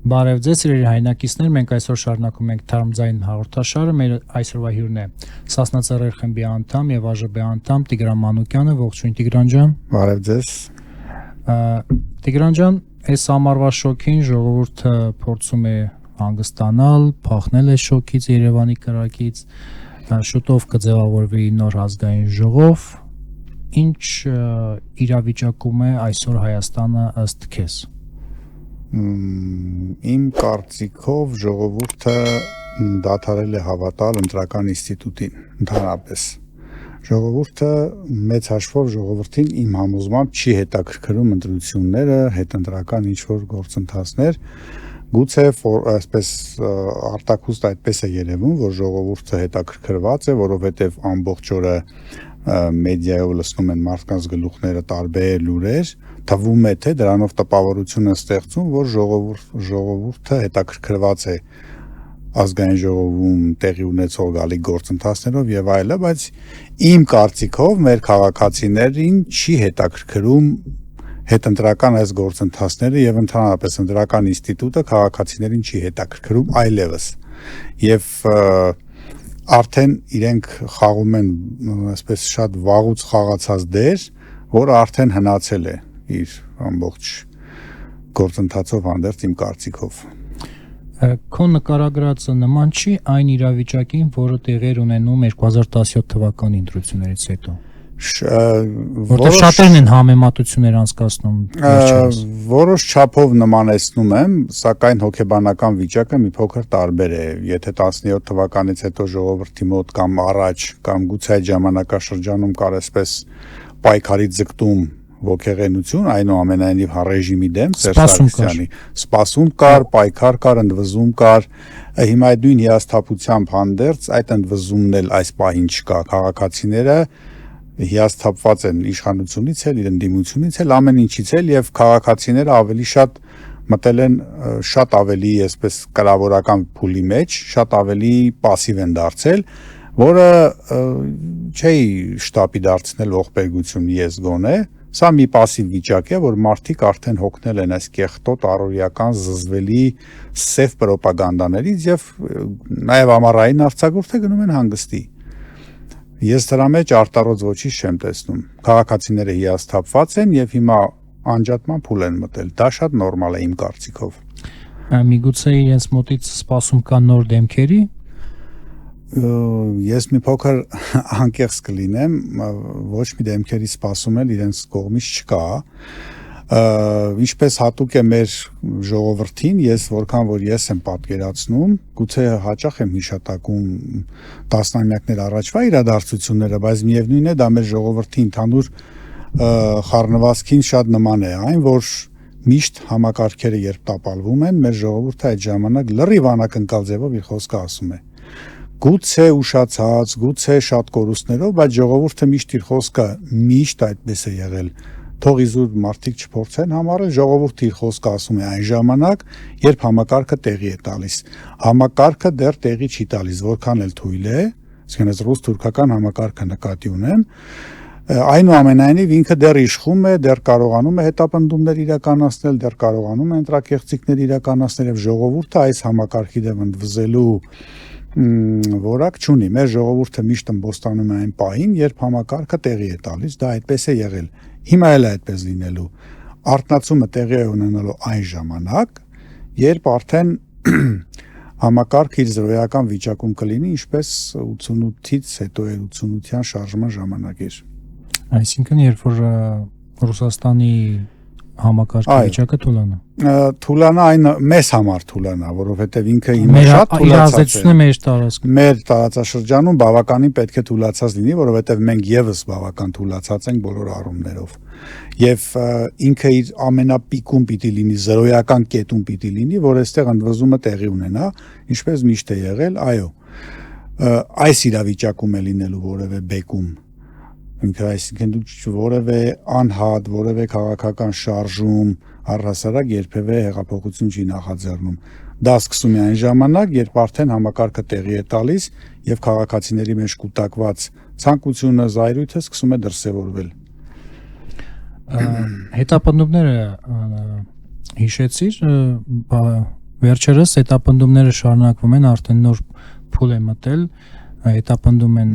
Բարև ձեզ, սիրելի հայրենակիցներ, մենք այսօր շարունակում ենք Թարմ ձայն հաղորդաշարը, մեր այսօրվա հյուրն է Սասնա Ծռեր խմբի անդամ եւ ԱԺԲ անդամ Տիգրան Մանուկյանը, ողջույն Տիգրան ջան։ Բարև ձեզ։ Տիգրան ջան, այս ամառվա շոկին ժողովուրդը փորձում է հանգստանալ, փախնել է շոկից, Երևանի կրակից, շուտով կձևավորվի նոր ազգային ժողով, ինչ իրավիճակում է այսօր Հայաստանը ըստ քեզ։ Իմ կարծիքով ժողովուրդը դադարել է հավատալ ընտրական ինստիտուտին ընդհանրապես։ Ժողովուրդը մեծ հաշվով ժողովրդին իմ համոզմամբ չի հետաքրքրում ընտրությունները, հետընտրական ինչ-որ գործընթացներ, գուցե այսպես արտաքուստ այդպես է երևում, որ ժողովուրդը հետաքրքրված է, որովհետև ամբողջ օրը մեդիայով լսնում են մարդկանց գլուխները տարբեր լուրեր, թվում է թե դրանով տպավորություն է ստեղծում, որ ժողովուրդը հետաքրքրված է ազգային ժողովում տեղի ունեցող գալիք գործընթացներով եւ այլը, բայց իմ կարծիքով մեր քաղաքացիներին չի հետաքրքրում հետընտրական այս գործընթացները եւ ընդհանրապես ընտրական ինստիտուտը քաղաքացիներին չի հետաքրքրում այլևս։ Եվ արդեն իրենք խաղում են այսպես շատ վաղուց խաղացած դեր, որը արդեն հնացել է իր ամբողջ գործընթացով հանդերձ իմ կարծիքով։ Քո նկարագրածը նման չի այն իրավիճակին, որը տեղի էր ունենում 2017 թվականի ընտրություններից հետո։ Որտեղ շատերն են համեմատություններ անցկացնում վերջերս։ Որոշ չափով նմանեցնում եմ, սակայն հոգեբանական վիճակը մի փոքր տարբեր է։ Եթե 17 թվականից հետո ժողովրդի մոտ կամ առաջ կամ գուցե այդ ժամանակաշրջանում կար այսպես պայքարի ձգտում ոգեղենություն, այնուամենայնիվ ռեժիմի դեմ Սերժարիսյանի սպասում կար, պայքար կար, ընդվզում կար, հիմա այդ նույն հիասթափությամբ հանդերձ այդ ընդվզումն էլ այս պահին չկա, քաղաքացիները հիասթափված են իշխանությունից էլ, իր ընդդիմությունից էլ, ամեն ինչից էլ եւ քաղաքացիները ավելի շատ մտել են շատ ավելի այսպես կրավորական փուլի մեջ, շատ ավելի пассив են դարձել, որը չի շտապի դարձնել ողբերգություն ես գոնե, սա մի пассив վիճակ է, որ մարդիկ արդեն հոգնել են այս կեղտոտ առօրյական զզվելի սև պրոպագանդաներից եւ նաեւ ամառային արձակուրդը գնում են հանգստի։ Ես դրա մեջ արտարոց ոչինչ չեմ տեսնում։ Քաղաքացիները հիասթափված են եւ հիմա անջատման փուլ են մտել։ Դա շատ նորմալ է իմ կարծիքով։ Միգուցե իրենց մոտից սպասում կան նոր դեմքերի։ Ես մի փոքր անկեղծ կլինեմ, ոչ մի դեմքերի սպասում էլ իրենց կողմից չկա։ Ինչպես հատուկ է մեր ժողովրդին, ես որքան որ ես եմ պատկերացնում, գուցե հաճախ եմ հիշատակում տասնամյակներ առաջվա իրադարձությունները, բայց միևնույն է դա մեր ժողովրդի ընդհանուր խառնվածքին շատ նման է, այն որ միշտ համակարգերը երբ տապալվում են, մեր ժողովուրդը այդ ժամանակ լրիվ անակնկալ ձևով իր խոսքը ասում է։ Գուցե ուշացած, գուցե շատ կորուստներով, բայց ժողովուրդը միշտ իր խոսքը միշտ այդպես է եղել։ Թող իզուր մարդիկ չփորձեն համարել, ժողովուրդը իր խոսքը ասում է այն ժամանակ, երբ համակարգը տեղի է տալիս։ Համակարգը դեռ տեղի չի տալիս, որքան էլ թույլ է, այսինքն այս ռուս-թուրքական համակարգը նկատի ունեմ, այնուամենայնիվ ինքը դեռ իշխում է, դեռ կարողանում է հետապնդումներ իրականացնել, դեռ կարողանում է ընտրակեղծիքներ իրականացնել եւ ժողովուրդը այս համակարգի դեմ ընդվզելու որակ չունի։ Մեր ժողովուրդը միշտ ըմբոստանում է այն պահին, երբ համակարգը տեղի է տալիս, դա այդպես է եղել։ Հիմա էլ է այդպես լինելու։ Արտնացումը տեղի է ունենալու այն ժամանակ, երբ արդեն համակարգը իր զրոյական վիճակում կլինի, ինչպես 88-ից հետո էր 88-յան շարժման ժամանակ էր։ Այսինքն երբ որ Ռուսաստանի համակարգի վիճակը թուլանա։ Թուլանա այն մեզ համար թուլանա, որովհետև ինքը հիմա շատ թուլացած է։ Մեր տարածքում։ Մեր տարածաշրջանում բավականին պետք է թուլացած լինի, որովհետև մենք եւս բավական թուլացած ենք բոլոր առումներով։ Եվ ինքը իր ամենապիկում պիտի լինի, զրոյական կետում պիտի լինի, որ այստեղ ընդվզումը տեղի ունենա, ինչպես միշտ է եղել, այո։ Այս իրավիճակում է լինելու որևէ բեկում։ Ինքը այսինքն դու որևէ անհատ, որևէ քաղաքական շարժում, առհասարակ երբևէ հեղափոխություն չի նախաձեռնում։ Դա սկսում է այն ժամանակ, երբ արդեն համակարգը տեղի է տալիս եւ քաղաքացիների մեջ կուտակված ցանկությունը, զայրույթը սկսում է դրսևորվել։ Հետապնդումները հիշեցիր, վերջերս հետապնդումները շարունակվում են, արդեն նոր փուլ է մտել, հետապնդում են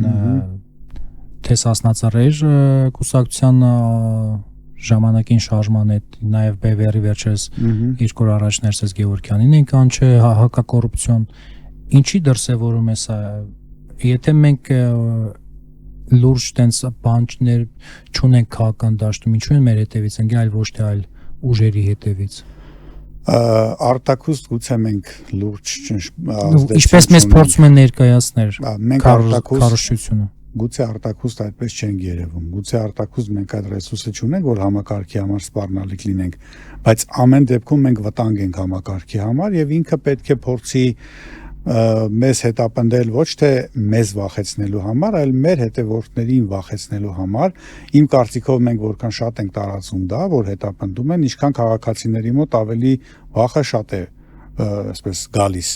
թե Սասնածռեր կուսակցության ժամանակին շարժման հետ, նաև BVR-ի վերջերս երկու օր առաջ Ներսես Գևորգյանին են կանչել հակակոռուպցիոն, ինչի դրսևորում է սա, եթե մենք լուրջ տենց բանջներ չունենք քաղաքական դաշտում, ինչու են մեր հետևից ընկել, այլ ոչ թե այլ ուժերի հետևից։ Արտակուստ գուցե մենք լուրջ ինչպես մեզ փորձում են ներկայացնել մենք քարոզությունը, գուցե արտակուստ այդպես չենք երևում, գուցե արտակուստ մենք այդ ռեսուրսը չունենք, որ համակարգի համար սպառնալիք լինենք, բայց ամեն դեպքում մենք վտանգ ենք համակարգի համար եւ ինքը պետք է փորձի մեզ հետապնդել ոչ թե մեզ վախեցնելու համար, այլ մեր հետևորդներին վախեցնելու համար։ Իմ կարծիքով մենք որքան շատ ենք տարածում դա, որ հետապնդում են, ինչքան քաղաքացիների մոտ ավելի վախը շատ է, այսպես գալիս։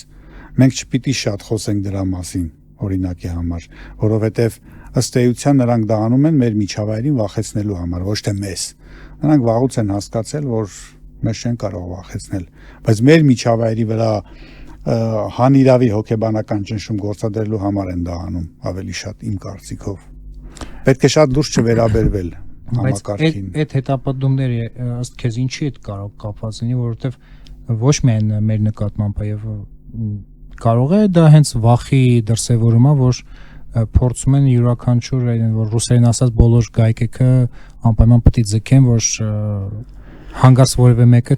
Մենք չպիտի շատ խոսենք դրա մասին, օրինակի համար, որովհետև ըստ էության նրանք դա անում են մեր միջավայրին վախեցնելու համար, ոչ թե մեզ։ Նրանք վաղուց են հասկացել, որ մեզ չեն կարող վախեցնել, բայց մեր միջավայրի վրա հանիրավի հոգեբանական ճնշում գործադրելու համար են դա անում ավելի շատ իմ կարծիքով։ Պետք է շատ դուրս չվերաբերվել համակարգին։ Այդ հետապնդումները ըստ քեզ ինչի հետ կարող կապված լինի, որովհետև ոչ միայն մեր նկատմամբ, այլ կարող է դա հենց վախի դրսևորումա, որ փորձում են յուրաքանչյուր, որ ռուսերեն ասած բոլոր գայքեքը անպայման պետք է ձգեն, որ հանգած որևէ մեկը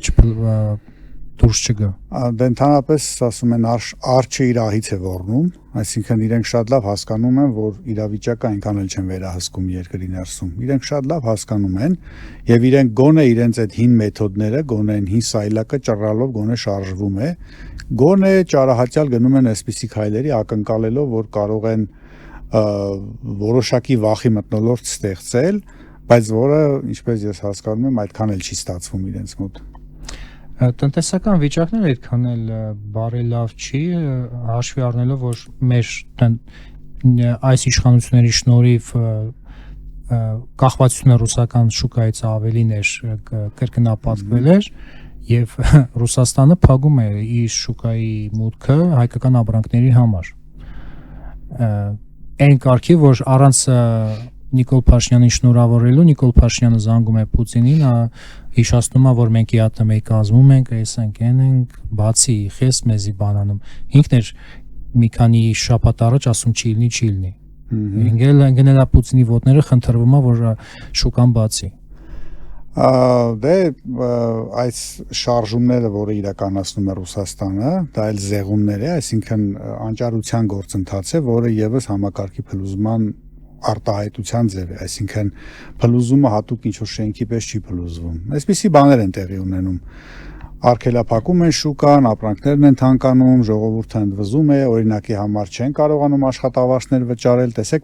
դուրս չգա։ Դե ընդհանրապես ասում են արջը իր ահից է ոռնում, այսինքն իրենք շատ լավ հասկանում են, որ իրավիճակը այնքան էլ չեն վերահսկում երկրի ներսում։ Իրենք շատ լավ հասկանում են եւ իրենք գոնե իրենց այդ հին մեթոդները, գոնե այն հին սայլակը ճռռալով գոնե շարժվում է, գոնե ճարահատյալ գնում են այսպիսի քայլերի ակնկալելով, որ կարող են որոշակի վախի մթնոլորտ ստեղծել, բայց որը, ինչպես ես հասկանում եմ, այդքան էլ չի ստացվում իրենց մոտ։ Տնտեսական վիճակն էլ այդքան էլ բարելավ չի, հաշվի առնելով, որ մեր այս իշխանությունների շնորհիվ կախվածությունը ռուսական շուկայից ավելին էր, կրկնապատկվել էր եւ Ռուսաստանը փակում է իր շուկայի մուտքը հայկական ապրանքների համար։ Այն կարգի, որ առանց Նիկոլ Փաշինյանին շնորհավորելու, Նիկոլ Փաշինյանը զանգում է Պուտինին, հիշացնում է, որ մենք ԵԱՏՄ-ի կազմում ենք, այսինքն են ենք, բացի խես մեզի բանանում։ Ինքն էր մի քանի շաբաթ առաջ ասում չի լինի։ Գնել է Պուտինի ոտները, խնդրվում է, որ շուկան բացի։ Դե այս շարժումները, որը իրականացնում է Ռուսաստանը, դա էլ զեղումներ է, այսինքն անճարության գործընթաց է, որը եւս համակարգի փլուզման արտահայտության ձև է, այսինքն փլուզումը հատուկ ինչ-որ շենքի պես չի փլուզվում։ Այսպիսի բաներ են տեղի ունենում։ Արգելափակում են շուկան, ապրանքներն են թանկանում, ժողովուրդը ընդվզում է, օրինակի համար չեն կարողանում աշխատավարձներ վճարել, տեսեք,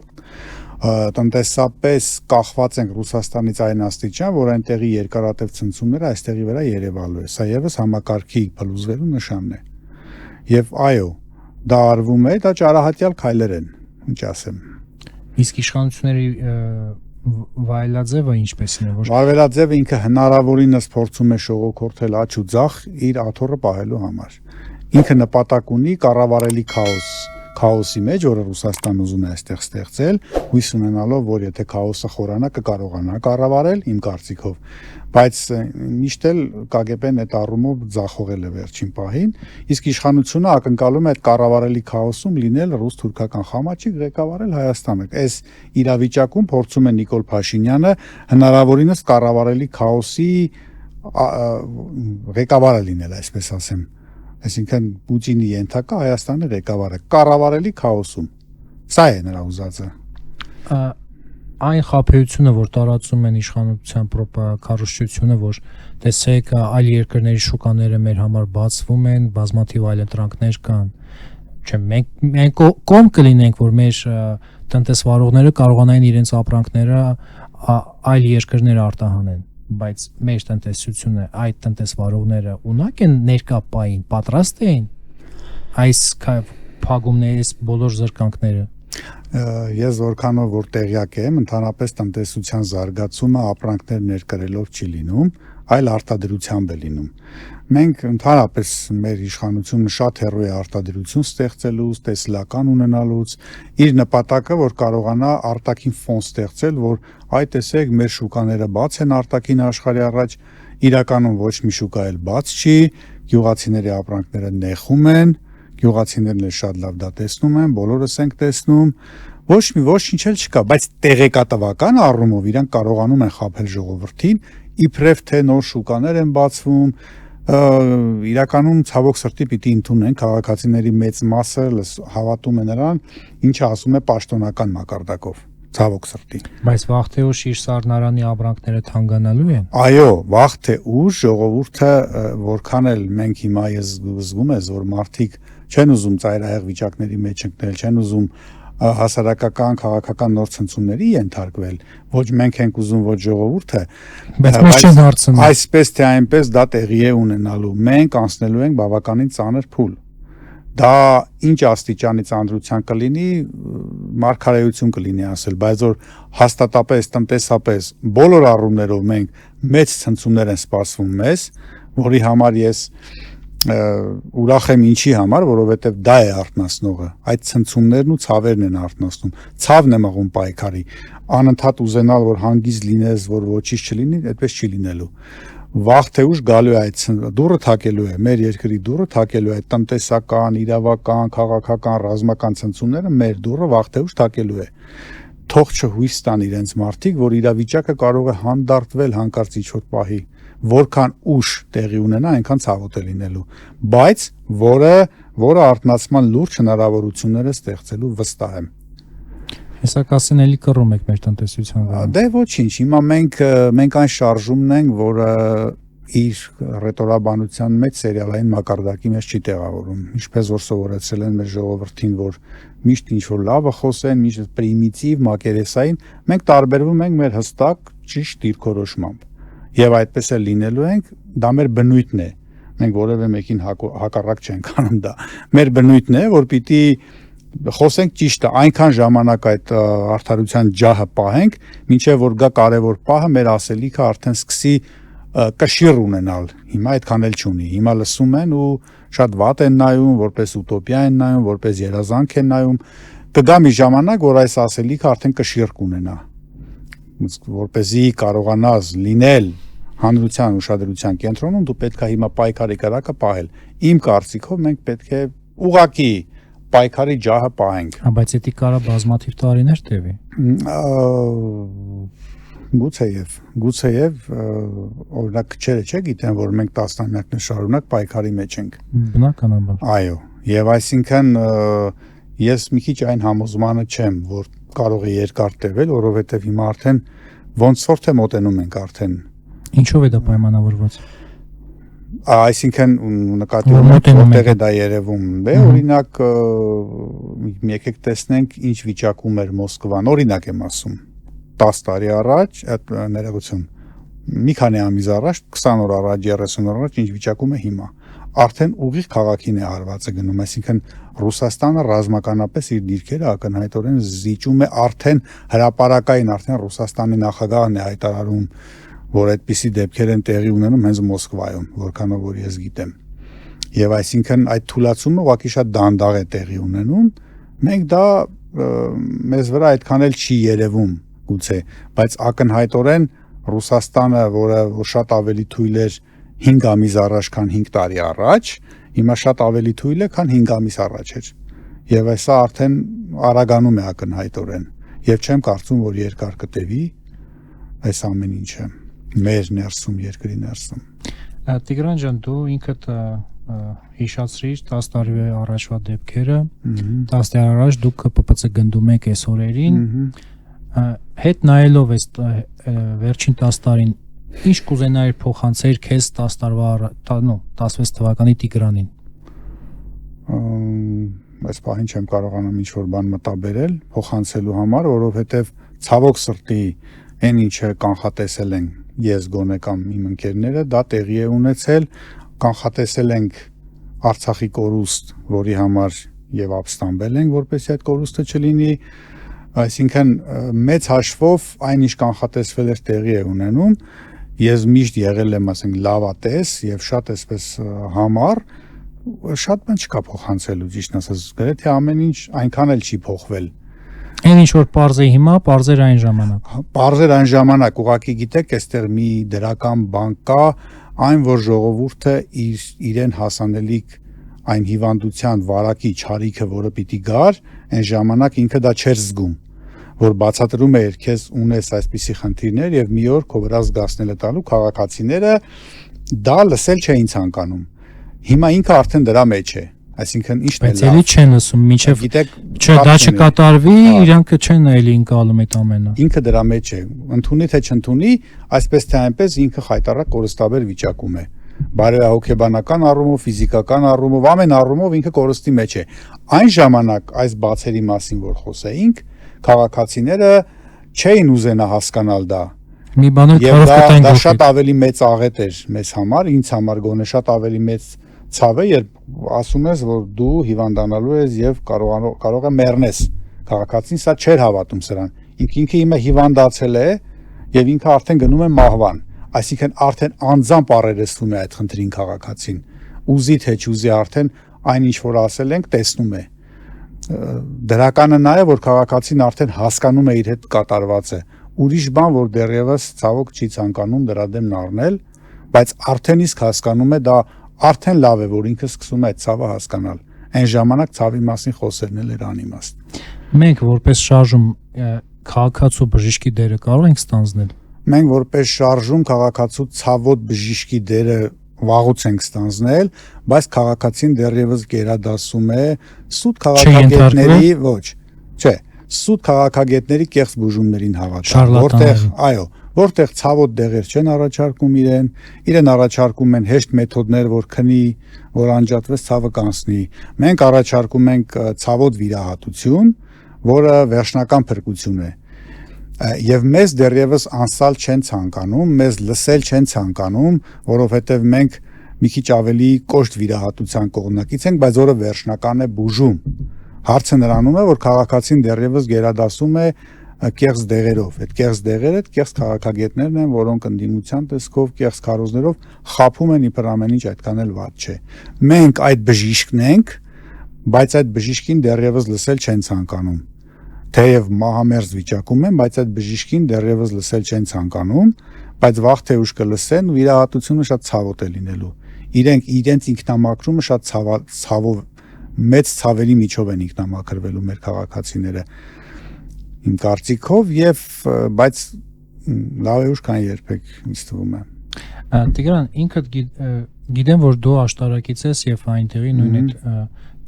տնտեսապես կախված ենք Ռուսաստանից այն աստիճան, որ այնտեղի երկարատև ցնցումները այստեղի վրա երևալու է։ Սա եւս համակարգի փլուզվելու նշան է։ Եվ այո, դա արվում է, դա ճարահատյալ քայլեր են, ինչ ասեմ։ Իսկ իշխանությունների վայելաձևը ինչպես է, որ վայելաձևը ինքը հնարավորինս փորձում է շողոքորթել աջ ու ձախ իր աթոռը պահելու համար։ Ինքը նպատակ ունի կառավարելի քաոսի մեջ, որը Ռուսաստանն ուզում է այստեղ ստեղծել, հույս ունենալով, որ եթե քաոսը խորանա, կկարողանա կառավարել, իմ կարծիքով, բայց միշտ էլ ԿԳԲ-ն այդ առումով ձախողել է վերջին պահին, իսկ իշխանությունը ակնկալում է այդ կառավարելի քաոսում լինել ռուս-թուրքական խամաչիկ ղեկավարել Հայաստանը։ Այս իրավիճակում փորձում է Նիկոլ Փաշինյանը հնարավորինս կառավարելի քաոսի ղեկավարը լինել, այսպես ասեմ։ Այսինքն Պուտինի ենթակա Հայաստանի ղեկավարը կառավարելի քաոսում։ Սա է նրա ուզածը։ Այն խաբեությունը, որ տարածում են իշխանության քարոզչությունը, որ տեսեք այլ երկրների շուկաները մեր համար բացվում են, բազմաթիվ այլընտրանքներ կան։ Չէ, մենք կողմ կլինենք, որ մեր տնտեսվարողները կարողանային իրենց ապրանքները այլ երկրներ արտահանեն, բայց մեր տնտեսությունը, այդ տնտեսվարողները ունակ են ներկա պահին, պատրաստ են այս փակումների, այս բոլոր զրկանքները։ Ես որքանով որ տեղյակ եմ, ընդհանրապես տնտեսության զարգացումը ապրանքներ ներկրելով չի լինում, այլ արտադրությամբ է լինում։ Մենք ընդհանրապես մեր իշխանությունը շատ հեռու է արտադրություն ստեղծելուց, տեսլական ունենալուց, իր նպատակը որ կարողանա արտաքին ֆոն ստեղծել, որ այ տեսեք մեր շուկաները բաց են արտաքին աշխարհի առաջ, իրականում ոչ մի շուկա էլ բաց չի, գյուղացիների ապրանքները նեխում են, գյուղացիներն էլ շատ լավ դա տեսնում են, բոլորս ենք տեսնում, ոչինչ էլ չկա, բայց տեղեկատվական առումով իրանք կարողանում են խաբել ժողովրդին, իբրև թե նոր շուկաներ են բացվում, իրականում ցավոք սրտի պիտի ընդունեն քաղաքացիների մեծ մասը հավատում է նրան, ինչը ասում է պաշտոնական մակարդակով, ցավոք սրտի։ Բայց վաղ թե ուշ իր սառնարանի ապրանքները թանկանալու են։ Այո, վաղ թե ուշ ժողովուրդը որքան էլ մենք հիմա զգում ես, որ մարդիկ չեն ուզում ծայրահեղ վիճակների մեջ ընկնել, չեն ուզում հասարակական քաղաքական նոր ցնցումների ենթարկվել, ոչ մենք ենք ուզում, ոչ ժողովուրդը, բայց ոչ չեն հարցնում։ Այսպես թե այնպես դա տեղի է ունենալու։ Մենք անցնելու ենք բավականին ծանր փուլ։ Դա ինչ աստիճանի ծանրության կլինի, մարգարեություն կլինի ասել, բայց որ հաստատապես տնտեսապես բոլոր առումներով մենք մեծ ցնցումներ են սպասվում մեզ, որի համար ես ուրախ եմ ինչի համար, որովհետև դա է արթնացնողը, այդ ցնցումներն ու ցավերն են արթնացնում, ցավն է մղում պայքարի, անընդհատ ուզենալ, որ հանգիստ լինես, որ ոչինչ չլինի, այդպես չի լինելու, վաղ թե ուշ գալու է այդ դուռը թակելու է, մեր երկրի դուռը թակելու է, տնտեսական, իրավական, քաղաքական, ռազմական ցնցումները մեր դուռը վաղ թե ուշ թակելու է, թող չհույս տան իրենց մարդիկ, որ իրավիճակը կարող է հանդարտվել հանկարծ ինչ-որ պահի, որքան ուշ տեղի ունենա, այնքան ցավոտ է լինելու, բայց որը արթնացման լուրջ հնարավորություններ է ստեղծելու վստահ եմ։ Հեսա կասեն էլի կռում եք մեր տնտեսության վրա։ Դե ոչինչ, հիմա մենք այն շարժումն ենք, որը իր ռետորաբանության մեջ սերիալային մակարդակի մեջ չի տեղավորում, ինչպես որ սովորեցրել են մեր ժողովրդին, որ միշտ ինչ-որ լավը խոսեն, միշտ պրիմիտիվ, մակերեսային, մենք տարբերվում ենք մեր հստակ ճիշտ դիրքորոշմամբ։ Եվ այդպես էլ լինելու ենք, դա մեր բնույթն է։ Մենք որևէ մեկին հակառակ չենք անում դա։ Մեր բնույթն է, որ պիտի խոսենք ճիշտը, այնքան ժամանակ այդ արդարության ջահը պահենք, մինչև որ գա կարևոր պահը, մեր ասելիքը արդեն սկսի կշիռ ունենալ։ Հիմա այդքան էլ չունի։ Հիմա լսում են ու շատ վատ են նայում, որպես ուտոպիա են նայում, որպես երազանք են նայում։ Կգա մի ժամանակ, որ այս ասելիքը արդեն կշիռ կունենա։ Որպեսզի կարողանաս լինել հանրության ուշադրության կենտրոնում, դու պետք է հիմա պայքարի կրակը պահել։ Իմ կարծիքով մենք պետք է ուղղակի պայքարի ջահը պահենք։ Բայց դա կարա բազմաթիվ տարիներ տևի։ Գուցեև օրինակ քչերը չէ գիտեն, որ մենք տասնամյակներ շարունակ պայքարի մեջ ենք։ Բնականաբար։ Այո, եւ այսինքն ես մի քիչ այն համոզմանը չեմ, որ կարող է երկար տևել, որովհետեւ հիմա արդեն ոնց որ թե մոտենում ենք արդեն։ Ինչով է դա պայմանավորված։ Այսինքն նկատի ունենք որտեղ է դա երևում, դե օրինակ եկեք տեսնենք ինչ վիճակում էր Մոսկվան, օրինակ եմ ասում 10 տարի առաջ, այդ ներողություն, մի քանի ամիս առաջ, 20 օր առաջ, 30 օր առաջ ինչ վիճակում է հիմա։ Արդեն ուղիղ քաղաքին է հարվածը գնում, այսինքն Ռուսաստանը ռազմականապես իր դիրքերը ակնհայտորեն զիջում է արդեն հրապարակային, արդեն Ռուսաստանի նախագահն է հայտարարում, որ այդպիսի դեպքեր են տեղի ունենում հենց Մոսկվայում, որքանով որ ես գիտեմ։ Եվ այսինքն այդ թուլացումը ուղղակի շատ դանդաղ է տեղի ունենում, մենք դա մեզ վրա այդքան էլ չի երևում գուցե, բայց ակնհայտորեն Ռուսաստանը, որը շատ ավելի թույլ էր 5 ամիս առաջ, քան 5 տարի առաջ, հիմա շատ ավելի թույլ է, քան 5 ամիս առաջ էր։ Եվ այսա արդեն արագանում է ակնհայտորեն։ Եվ չեմ կարծում, որ երկար կտևի այս ամեն ինչը մեր ներսում, երկրի ներսում։ Տիգրան ջան, դու ինքդ հիշացրիր 10 տարի առաջվա դեպքերը, 10 տարի առաջ դուք ՊՊՑ գնդում եք այս օրերին, հետ նայելով այս վերջին 10 տարին, ինչ կուզենայիր փոխանցել քեզ 10 տարվա 16 թվականի Տիգրանին։ Այս պահին չեմ կարողանում ինչ-որ բան մտաբերել փոխանցելու համար, որովհետև ցավոք սրտի այն ինչը կանխատեսել են ես գոնե կամ իմ ընկերները, դա տեղի է ունեցել, կանխատեսել ենք Արցախի կորուստ, որի համար եւ ապստամբել ենք, որպեսզի այդ կորուստը չլինի, այսինքն մեծ հաշվով այն ինչ կանխատեսվել էր տեղի է ունենում ես միշտ եղել եմ, ասենք, լավատես եւ շատ էսպես համառ, շատ բան չկա փոխանցելու, ճիշտ ասած, գրեթե ամեն ինչ այնքան էլ չի փոխվել։ Այն ինչ որ parz է հիմա, parz էր այն ժամանակ։ Parz էր այն ժամանակ, ուղղակի գիտեք, այստեղ մի դրական բան կա, այն որ ժողովուրդը իրեն հասանելիք այն հիվանդության վարակի չարիքը, որը պիտի գար, այն ժամանակ ինքը դա չէր զգում, որ բացատրում էր քեզ ունես այսպիսի խնդիրներ եւ մի օր քո վրա զգացնելը տալու քաղաքացիները դա լսել չէին ցանկանում։ Հիմա ինքը արդեն դրա մեջ է, այսինքն ի՞նչն է լավ։ Բայց էլի չեն լսում, մինչև գիտեք, չէ, դա չկատարվի, իրանք չեն էլի ընկալում այդ ամենը։ Ինքը դրա մեջ է, ընդունի թե չընդունի, այսպես թե այնպես ինքը խայտարակ կորստաբեր վիճակում է։ Բարոյահոգեբանական առումով, ֆիզիկական առումով, ամեն առումով ինքը կորստի մեջ է։ Այն ժամանակ այս բացերի մասին որ խոսեինք, քաղաքացիները չէին ուզենա հասկանալ դա։ Մի բանը կարող կտային դա շատ ավելի մեծ աղետ էր մեզ համար, ինձ համար գոնե շատ ավելի մեծ ցավ է, երբ ասում ես, որ դու հիվանդանալու ես եւ կարող է մեռնես։ Քաղաքացին սա չէր հավատում սրան։ Ինքը հիմա հիվանդացել է եւ ինքը արդեն գնում է մահվան։ Այսինքն արդեն անձամբ առերեսվում է այդ խնդրին քաղաքացին։ Ուզի թե չուզի արդեն այն ինչ որ ասել ենք տեսնում է։ Դրականը նա է, որ քաղաքացին արդեն հասկանում է իր հետ կատարվածը։ Ուրիշ բան, որ դեռևս ցավոք չի ցանկանում դրա դեմն առնել, բայց արդեն իսկ հասկանում է դա արդեն լավ է, որ ինքը սկսում է այդ ցավը հասկանալ։ Այն ժամանակ ցավի մասին խոսելն էլ էր անիմաստ։ Մենք որպես շարժում քաղաքացու բժշկի դերը կարող ենք ստանձնել։ Մենք որպես շարժում քաղաքացու ցավոտ բժշկի դերը վաղուց ենք ստանձնել, բայց քաղաքացին դեռևս գերադասում է սուտ քաղաքագետների, ոչ, չէ, սուտ քաղաքագետների կեղծ բուժումներին հավատալ, որտեղ ցավոտ դեղեր չեն առաջարկում իրեն առաջարկում են հեշտ մեթոդներ, որ քնի, որ անջատվես ցավը կանցնի։ Մենք առաջարկում ենք ցավոտ վիրահատություն, որը վերջնական փրկություն է։ Եվ մեզ դեռևս անցալ չեն ցանկանում, մեզ լսել չեն ցանկանում, որովհետև մենք մի քիչ ավելի կոշտ վիրահատության կողմնակից ենք, բայց որը վերջնական է բուժում։ Հարցը նրանում է, որ քաղաքացին դեռևս գերադասում է կեղծ դեղերով։ Այդ կեղծ դեղերը, կեղծ քաղաքագետներն են, որոնք ընդդիմության տեսքով, կեղծ քարոզներով խափում են իբր ամեն ինչ այդքան էլ վատ չէ։ Մենք այդ բժիշկն ենք, բայց այդ բժիշկին դեռևս լսել չեն ցանկանում։ Թեև մահամերձ վիճակում են, բայց այդ բժիշկին դեռևս լսել չեն ցանկանում, բայց վաղ թե ուշ կլսեն, վիրահատությունը շատ ցավոտ է լինելու։ Իրենց ինքնամաքրումը շատ ցավով, մեծ ցավերի միջով են ինքնամաքրվելու մեր քաղաքացիները։ Իմ կարծիքով եւ բայց լավ է ուշ կան երբեք ինձ թվում է։ Տիգրան, ինքդ գիտեմ, որ դու աշտարակից ես եւ այնտեղի նույն այդ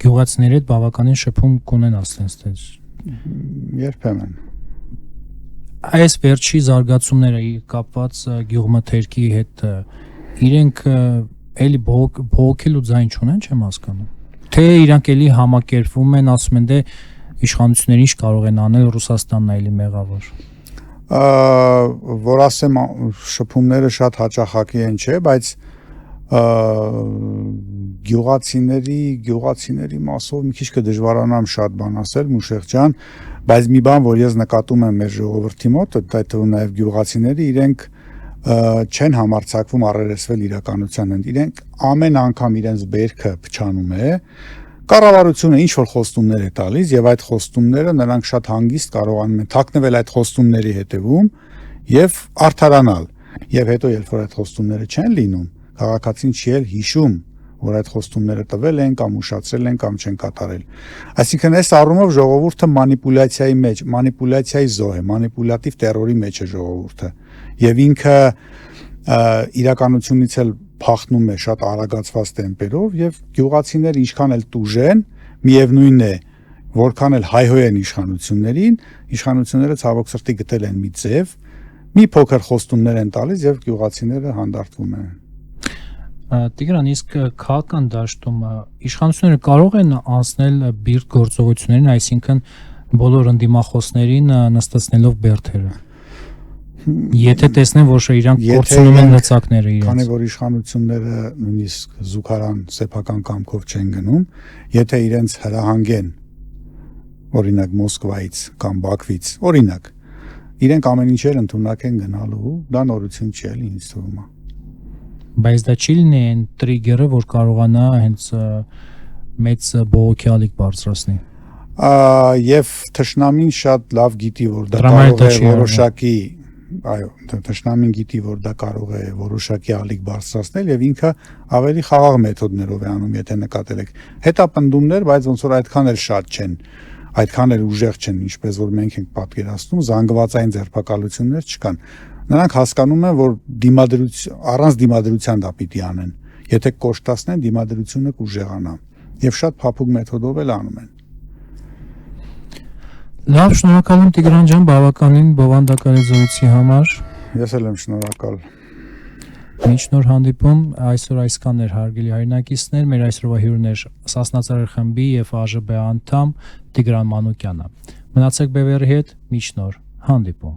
գյուղացիների հետ բավականին շփում կունեն ասենց երբեմն այս վերջի զարգացումները կապված գյուղմթերքի հետ իրենք էլի բողոքելու ձայն չունեն, չեմ հասկանում։ Թե իրանք էլի համակերպվում են, ասում են դե իշխանությունները ինչ կարող են անել, Ռուսաստանն է էլի մեղավոր։ Որ ասեմ շփումները շատ հաճախակի են, չէ, բայց գյուղացիների մասով մի քիչ կդժվարանամ շատ բան ասել, Մուշեղ ջան, բայց մի բան, որ ես նկատում եմ մեր ժողովրդի մոտ, այդ թվում նաև գյուղացիները, իրենք չեն համարձակվում առերեսվել իրականության հետ։ Իրենք ամեն անգամ իրենց բերքը փչանում է, կառավարությունը ինչ որ խոստումներ է տալիս եւ այդ խոստումները նրանք շատ հանգիստ կարողանում են թաքնվել այդ խոստումների հետևում եւ արդարանալ։ Եվ հետո երբ որ այդ խոստումները չեն լինում, քաղաքացին չի էլ հիշում, որ այդ խոստումները տվել են կամ ուշացրել են կամ չեն կատարել։ Այսինքն այս առումով ժողովուրդը մանիպուլյացիայի մեջ, մանիպուլյացիայի զոհ է, մանիպուլյատիվ տերորի մեջ է ժողովուրդը։ Եվ ինքը իրականությունից էլ փախնում է շատ արագացված տեմպերով եւ գյուղացիները ինչքան էլ տուժեն, միևնույն է, որքան էլ հայհոյեն իշխանությունները ցավոք սրտի գտել են մի ձև, մի փոքր խոստումներ են տալիս եւ գյուղացիները հանդարտվում են։ Տիգրան, իսկ քաղաքական դաշտում իշխանությունները կարող են անցնել բիրտ գործողություններին, այսինքն բոլոր ընդդիմախոսներին նստեցնելով բերդերը։ Եթե տեսնեն, որ իրանք կորցնում են լծակները իրենց։ Քանի որ իշխանությունները նույնիսկ զուգարան սեփական կամքով չեն գնում, եթե իրենց հրահանգեն օրինակ Մոսկվայից կամ Բաքվից, օրինակ, իրենք ամեն ինչ էլ ընդունակ են գնալու, դա նորություն չի էլի ինձ թվում է։ Բայց դա չի լինի այն տրիգերը, որ կարողանա հենց մեծ բողոքի ալիք բարձրացնի։ Եվ թշնամին շատ լավ գիտի, որ դա Տրամադրել կարող է չի որոշակի, այո, թշնամին գիտի, որ դա կարող է որոշակի ալիք բարձրացնել եւ ինքը ավելի խաղաղ մեթոդներով է անում, եթե նկատել եք։ Հետապնդումներ, բայց ոնց որ այդքան էլ շատ չեն, այդքան էլ ուժեղ չեն, ինչպես որ մենք ենք պատկերացնում, զանգվածային ձերբակալություններ չկան։ Նրանք հասկանում են, որ առանց դիմադրության դա պիտի անեն։ Եթե կոշտացնեն, դիմադրությունը կուժեղանա եւ շատ փափուկ մեթոդով էլ անում են։ Լավ, շնորհակալ եմ Տիգրան ջան, բավականին բովանդակալի զրույցի համար։ Ես էլ եմ շնորհակալ։ Մինչ նոր հանդիպում, այսօր այսքան էր հարգելի հայրենակիցներ, մեր այսօրվա հյուրն էր Սասնածառեր խմբի եւ ԱԺԲ անդամ Տիգրան Մանուկյանը։ Մնացեք բևեռի հետ, մինչ նոր հանդիպում։